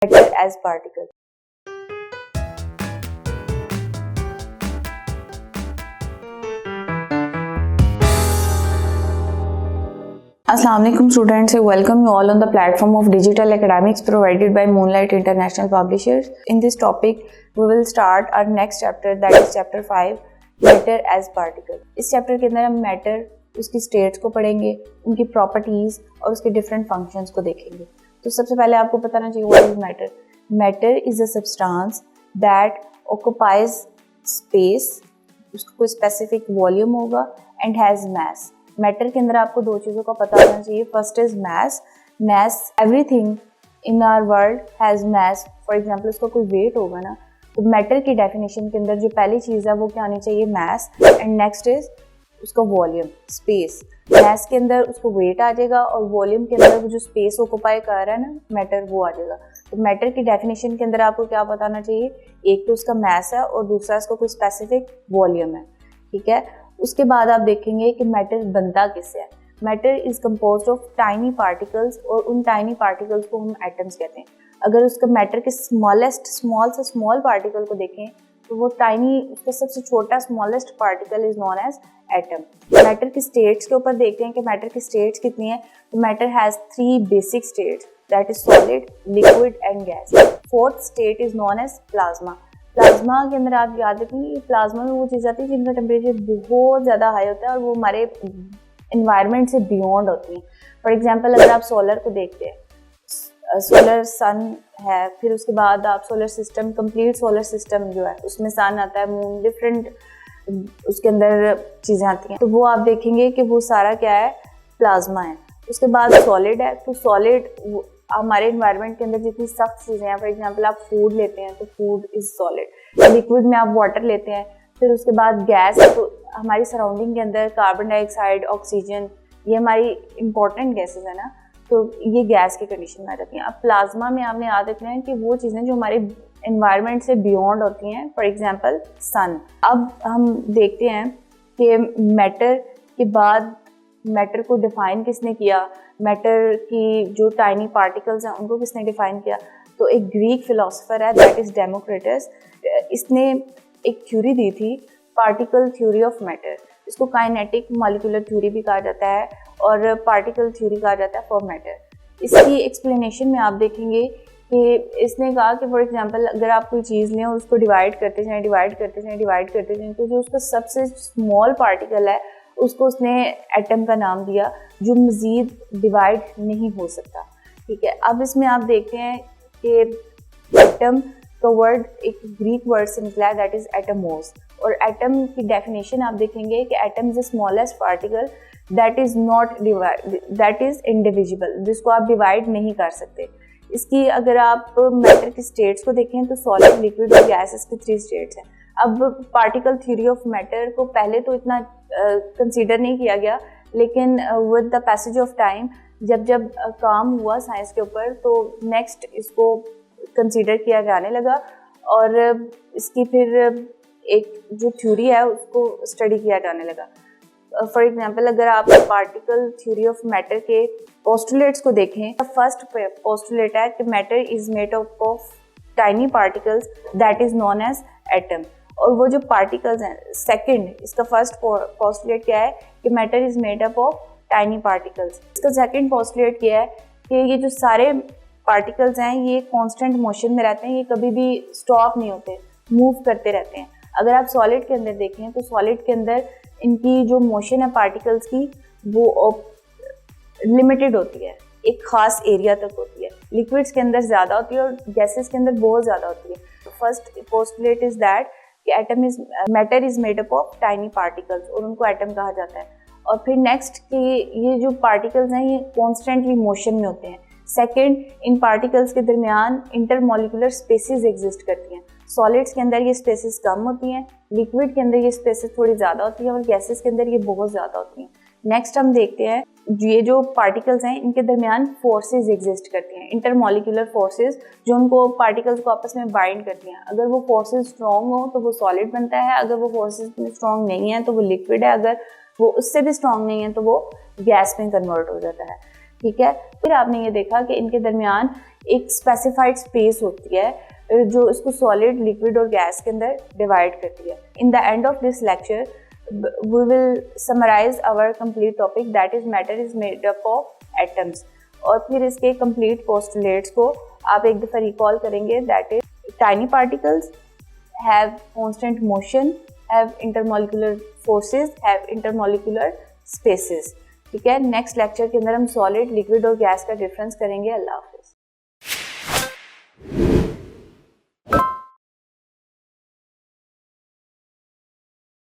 matter as particle. Assalamu alaikum students, I welcome you all on the platform of digital academics provided by Moonlight International Publishers. In this topic, we will start our next chapter, that is chapter 5, matter as particle. इस chapter के अंदर हम matter, उसकी states को पढ़ेंगे, उनकी properties और उसके different functions को देखेंगे. तो सबसे पहले आपको बताना चाहिए what is matter. Matter is a substance that occupies space, उसका कोई specific volume होगा and has mass. मैटर के अंदर आपको दो चीज़ों का पता होना चाहिए. First is mass. Mass, everything in our world has mass. For example उसका कोई वेट होगा ना, तो मैटर की डेफिनेशन के अंदर जो पहली चीज़ है वो क्या आनी चाहिए? मैस. एंड नेक्स्ट इज उसका वॉल्यूम, स्पेस. मैस के अंदर उसको वेट आ जाएगा और वॉल्यूम के अंदर वो जो स्पेस ऑक्यूपाई कर रहा है ना मैटर, वो आ जाएगा. तो मैटर की डेफिनेशन के अंदर आपको क्या बताना चाहिए? एक तो उसका मैस है और दूसरा उसका कोई स्पेसिफिक वॉल्यूम है. ठीक है. उसके बाद आप देखेंगे कि मैटर बनता किससे है. Matter is composed of tiny particles और उन टाइनी पार्टिकल्स को हम एटम्स कहते हैं. अगर उसका मैटर के स्मॉल से स्मॉल पार्टिकल को देखें तो वो टाइनी, उसका सबसे छोटा smallest particle is known as atom. Matter की स्टेट्स के ऊपर देखते हैं कि मैटर की स्टेट्स कितनी है. तो matter has 3 basic states, that is solid, liquid and gas. Fourth state is known as plasma. Plasma के अंदर आप याद रखेंगे, प्लाज्मा में वो चीज़ आती है जिनका टेम्परेचर बहुत ज़्यादा हाई होता है और वो हमारे इन्वायरमेंट से बियॉन्ड होती हैं. फॉर एग्जांपल अगर आप सोलर को देखते हैं, सोलर सन है, फिर उसके बाद आप solar system, complete solar system जो है उसमें सन आता है, मून, डिफरेंट उसके अंदर चीज़ें आती हैं. तो वो आप देखेंगे कि वो सारा क्या है? प्लाज्मा है. उसके बाद सॉलिड है. तो सॉलिड हमारे इन्वायरमेंट के अंदर जितनी सख्त चीज़ें हैं, फॉर एग्जांपल आप फूड लेते हैं तो फूड इज सॉलिड. लिक्विड में आप वाटर लेते हैं. फिर उसके बाद गैस है. तो हमारी सराउंडिंग के अंदर कार्बन डाइऑक्साइड, ऑक्सीजन, ये हमारी इंपॉर्टेंट गैसेज है ना, तो ये गैस की कंडीशन में आ जाती हैं. अब प्लाज्मा में आपने याद रखना है कि वो चीज़ें जो हमारे इन्वायरमेंट से बियॉन्ड होती हैं, फॉर एग्जाम्पल सन. अब हम देखते हैं कि मैटर के बाद मैटर को डिफाइन किसने किया, मैटर की जो टाइनी पार्टिकल्स हैं उनको किसने डिफाइन किया? तो एक ग्रीक फिलोसोफर है, दैट इज डेमोक्रिटस. इसने एक थ्योरी दी थी, पार्टिकल थ्योरी ऑफ मैटर. इसको काइनेटिक मॉलिक्यूलर थ्योरी भी कहा जाता है और पार्टिकल थ्योरी कहा जाता है फॉर मैटर. इसकी एक्सप्लेनेशन में आप देखेंगे कि इसने कहा कि फॉर एग्जांपल अगर आप कोई चीज़ लें और उसको डिवाइड करते जाएं तो जो उसका सबसे स्मॉल पार्टिकल है उसको उसने एटम का नाम दिया, जो मज़ीद डिवाइड नहीं हो सकता. ठीक है. अब इसमें आप देखते हैं कि एटम का वर्ड एक ग्रीक वर्ड से निकला है, दैट इज़ एटमोस. और एटम की डेफिनेशन आप देखेंगे कि atom is the smallest particle that is not divide, that is indivisible, जिसको आप डिवाइड नहीं कर सकते. इसकी अगर आप मैटर की स्टेट्स को देखें तो सॉलिड, लिक्विड और गैस, इसकी 3 स्टेट्स हैं. अब पार्टिकल थ्योरी ऑफ मैटर को पहले तो इतना कंसीडर नहीं किया गया, लेकिन with the passage of time जब काम हुआ साइंस के ऊपर तो नेक्स्ट इसको कंसीडर किया जाने लगा और इसकी फिर एक जो थ्योरी है उसको स्टडी किया जाने लगा. फॉर एग्जांपल अगर आप पार्टिकल थ्योरी ऑफ मैटर के पोस्टुलेट्स को देखें, फर्स्ट पोस्टुलेट है कि matter is made up of tiny particles that is known as atom. और वो जो पार्टिकल्स हैं, सेकंड, इसका फर्स्ट पोस्टुलेट क्या है कि matter is made up of tiny particles. इसका सेकंड पोस्टुलेट क्या है कि ये जो सारे पार्टिकल्स हैं ये कांस्टेंट मोशन में रहते हैं, ये कभी भी स्टॉप नहीं होते, मूव करते रहते हैं. अगर आप सॉलिड के अंदर देखें तो सॉलिड के अंदर इनकी जो मोशन है पार्टिकल्स की वो लिमिटेड होती है, एक खास एरिया तक होती है. लिक्विड्स के अंदर ज़्यादा होती है और गैसेस के अंदर बहुत ज़्यादा होती है. फर्स्ट पोस्टुलेट इज दैट कि matter is made up of tiny particles और उनको एटम कहा जाता है. और फिर नेक्स्ट कि ये जो पार्टिकल्स हैं ये कॉन्स्टेंटली मोशन में होते हैं. सेकेंड, इन पार्टिकल्स के दरमियान इंटरमॉलिक्यूलर स्पेसिस एग्जिस्ट करती हैं. सॉलिड्स के अंदर ये स्पेसिस कम होती हैं, लिक्विड के अंदर ये स्पेसिस थोड़ी ज़्यादा होती हैं और गैसेस के अंदर ये बहुत ज़्यादा होती हैं. नेक्स्ट हम देखते हैं ये जो पार्टिकल्स हैं इनके दरमियान फोर्सेस एग्जिस्ट करती हैं, इंटरमॉलिक्यूलर फोर्सेस, जो उनको पार्टिकल्स को आपस में बाइंड करती हैं. अगर वो फोर्सेस स्ट्रॉन्ग हो तो वो सॉलिड बनता है, अगर वो फोर्सेस स्ट्रॉन्ग नहीं है तो वो लिक्विड है, अगर वो उससे भी स्ट्रॉन्ग नहीं है तो वो गैस में कन्वर्ट हो जाता है. ठीक है. फिर आपने ये देखा कि इनके दरमियान एक स्पेसिफाइड स्पेस होती है जो इसको सॉलिड, लिक्विड और गैस के अंदर डिवाइड करती है। In the end of this lecture we will summarize our complete topic, that is matter is made up of atoms, और फिर इसके complete postulates को आप एक दफ़ा recall करेंगे, that is tiny particles have constant motion, have intermolecular forces, have intermolecular spaces। ठीक है, नेक्स्ट लेक्चर के अंदर हम सॉलिड, लिक्विड और गैस का डिफरेंस करेंगे। अल्लाह हाफ़िज़।